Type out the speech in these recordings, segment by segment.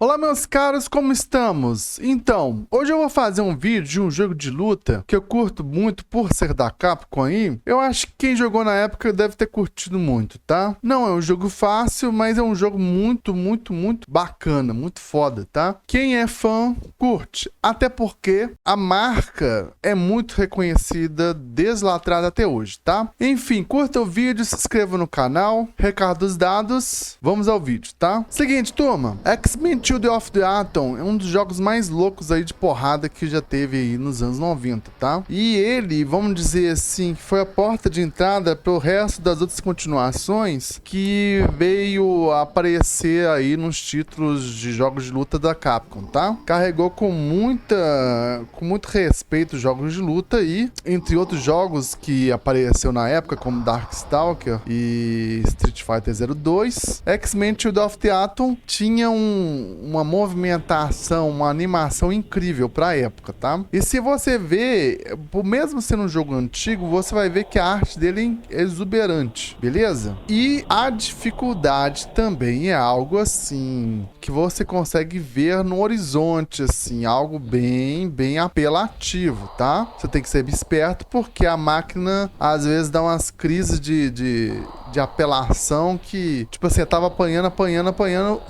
Olá meus caros, como estamos? Então, hoje eu vou fazer um vídeo de um jogo de luta que eu curto muito por ser da Capcom aí. Eu acho que quem jogou na época deve ter curtido muito, tá? Não é um jogo fácil, mas é um jogo muito bacana, muito foda, tá? Quem é fã, curte. Até porque a marca é muito reconhecida desde lá atrás até hoje, tá? Enfim, curta o vídeo, se inscreva no canal, recados dados, vamos ao vídeo, tá? Seguinte, turma, X-Men Children of the Atom é um dos jogos mais loucos aí de porrada que já teve aí nos anos 90, tá? E ele, vamos dizer assim, foi a porta de entrada pro resto das outras continuações que veio a aparecer aí nos títulos de jogos de luta da Capcom, tá? Carregou com muito respeito os jogos de luta aí, entre outros jogos que apareceu na época, como Darkstalker e Street Fighter 02. X-Men Children of the Atom tinha uma movimentação, uma animação incrível pra época, tá? E se você ver, mesmo sendo um jogo antigo, você vai ver que a arte dele é exuberante, beleza? E a dificuldade também é algo assim que você consegue ver no horizonte, assim, algo bem apelativo, tá? Você tem que ser esperto porque a máquina às vezes dá umas crises de apelação que, tipo assim, tava apanhando.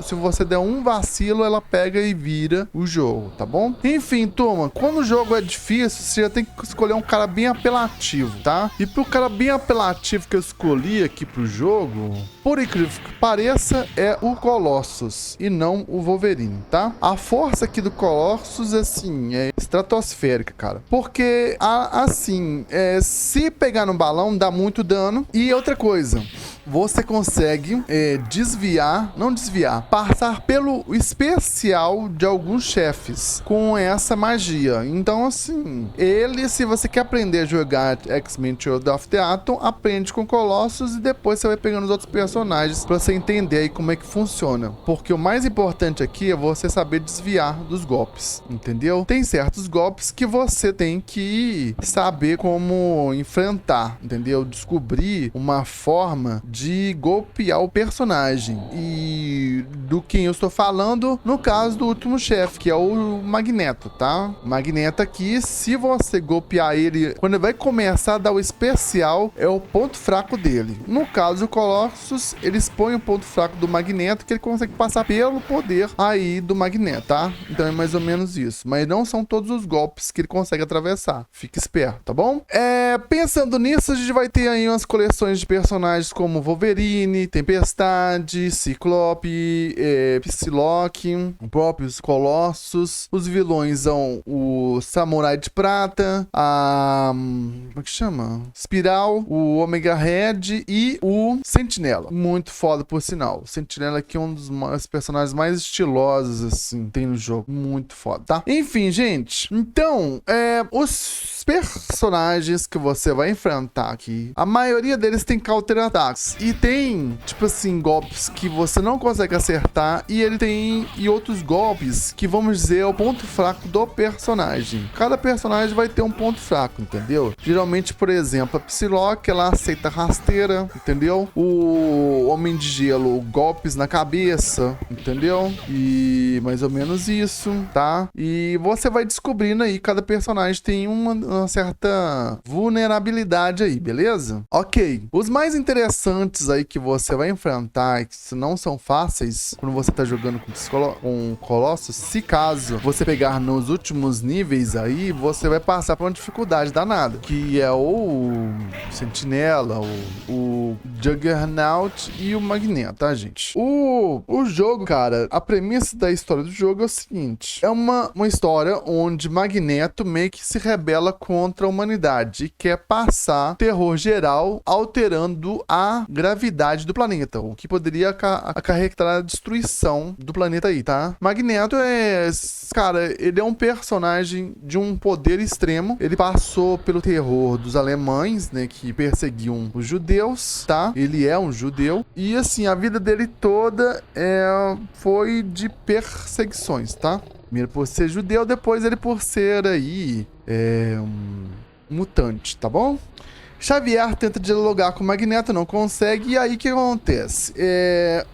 Se você der um vacilo, ela pega e vira o jogo, tá bom? Enfim, turma, quando o jogo é difícil, você já tem que escolher um cara bem apelativo, tá? E pro cara bem apelativo que eu escolhi aqui pro jogo, por incrível que pareça, é o Colossus e não o Wolverine, tá? A força aqui do Colossus, assim, é estratosférica, cara. Porque, assim, se pegar no balão, dá muito dano. E outra coisa, você consegue passar pelo especial de alguns chefes com essa magia. Então, assim, se você quer aprender a jogar X-Men Children of the Atom, aprende com Colossus e depois você vai pegando os outros personagens pra você entender aí como é que funciona. Porque o mais importante aqui é você saber desviar dos golpes, entendeu? Tem certos golpes que você tem que saber como enfrentar, entendeu? Descobrir uma forma de golpear o personagem. E do quem eu estou falando, no caso do último chefe, que é o Magneto, tá? O Magneto aqui, se você golpear ele, quando ele vai começar a dar o especial, é o ponto fraco dele. No caso do Colossus, ele expõe o ponto fraco do Magneto, que ele consegue passar pelo poder aí do Magneto, tá? Então é mais ou menos isso. Mas não são todos os golpes que ele consegue atravessar. Fique esperto, tá bom? Pensando nisso, a gente vai ter aí umas coleções de personagens como Wolverine, Tempestade, Ciclope, Psylocke, o próprio Colossus. Os vilões são o Samurai de Prata, como é que chama? Spiral, o Omega Red e o Sentinela. Muito foda, por sinal. O Sentinela aqui é um dos personagens mais estilosos, assim, tem no jogo. Muito foda, tá? Enfim, gente. Então, os personagens que você vai enfrentar aqui, a maioria deles tem counter-attacks. E tem, tipo assim, golpes que você não consegue acertar. E outros golpes que, vamos dizer, é o ponto fraco do personagem. Cada personagem vai ter um ponto fraco, entendeu? Geralmente, por exemplo, a Psylocke, ela aceita rasteira, entendeu? O Homem de Gelo, golpes na cabeça, entendeu? E mais ou menos isso, tá? E você vai descobrindo aí, cada personagem tem uma certa vulnerabilidade aí, beleza? Ok. Os mais interessantes aí que você vai enfrentar, que não são fáceis quando você tá jogando com Colossus, se caso você pegar nos últimos níveis aí, você vai passar por uma dificuldade danada, que é o Sentinela, o Juggernaut e o Magneto, tá, gente? O jogo, cara, a premissa da história do jogo é o seguinte: é uma história onde Magneto meio que se rebela contra a humanidade e quer passar terror geral, alterando a gravidade do planeta, o que poderia acarretar a destruição do planeta aí, tá? Magneto cara, ele é um personagem de um poder extremo. Ele passou pelo terror dos alemães, né, que perseguiam os judeus, tá? Ele é um judeu. E, assim, a vida dele toda foi de perseguições, tá? Primeiro por ser judeu, depois ele por ser aí um mutante, tá bom? Xavier tenta dialogar com o Magneto, não consegue, e aí o que acontece?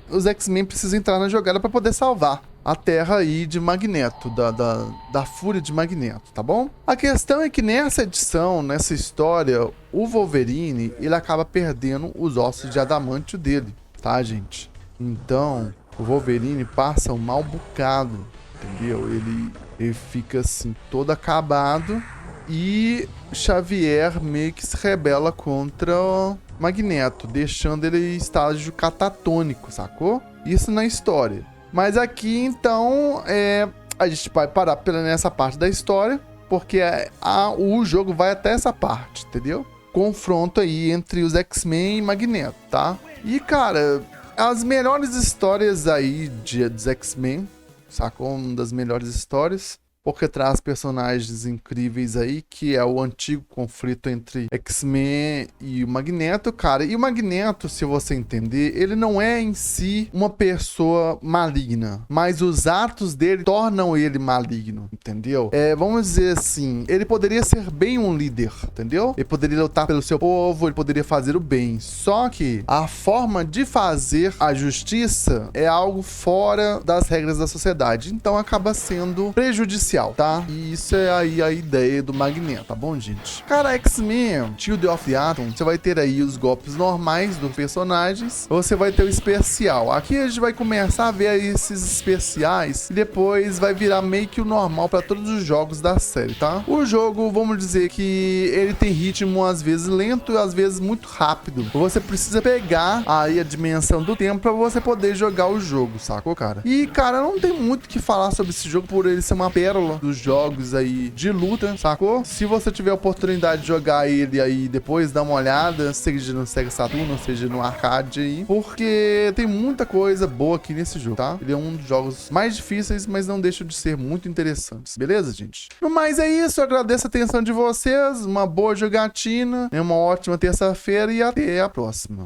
Os X-Men precisam entrar na jogada para poder salvar a terra aí de Magneto, da fúria de Magneto, tá bom? A questão é que nessa edição, nessa história, o Wolverine, ele acaba perdendo os ossos de adamantio dele, tá, gente? Então, o Wolverine passa um mal bocado, entendeu? Ele fica assim, todo acabado, e Xavier meio que se rebela contra o Magneto, deixando ele em estágio catatônico, sacou? Isso na história. Mas aqui, então, a gente vai parar nessa parte da história, porque o jogo vai até essa parte, entendeu? Confronto aí entre os X-Men e Magneto, tá? E, cara, as melhores histórias aí dos X-Men, sacou? Uma das melhores histórias, porque traz personagens incríveis aí, que é o antigo conflito entre X-Men e o Magneto, cara. E o Magneto, se você entender, ele não é em si uma pessoa maligna, mas os atos dele tornam ele maligno, entendeu? Vamos dizer assim, ele poderia ser bem um líder, entendeu? Ele poderia lutar pelo seu povo, ele poderia fazer o bem. Só que a forma de fazer a justiça é algo fora das regras da sociedade, então acaba sendo prejudicial, tá? E isso é aí a ideia do Magneto, tá bom, gente? Cara, X-Men, Children of the Atom, você vai ter aí os golpes normais dos personagens, você vai ter o especial. Aqui a gente vai começar a ver aí esses especiais e depois vai virar meio que o normal pra todos os jogos da série, tá? O jogo, vamos dizer que ele tem ritmo às vezes lento e às vezes muito rápido. Você precisa pegar aí a dimensão do tempo pra você poder jogar o jogo, sacou, cara? E, cara, não tem muito o que falar sobre esse jogo por ele ser uma pérola dos jogos aí de luta, sacou? Se você tiver a oportunidade de jogar ele aí depois, dá uma olhada, seja no Sega Saturn, seja no arcade aí, porque tem muita coisa boa aqui nesse jogo, tá? Ele é um dos jogos mais difíceis, mas não deixa de ser muito interessantes, beleza, gente? No mais é isso, eu agradeço a atenção de vocês, uma boa jogatina, uma ótima terça-feira e até a próxima.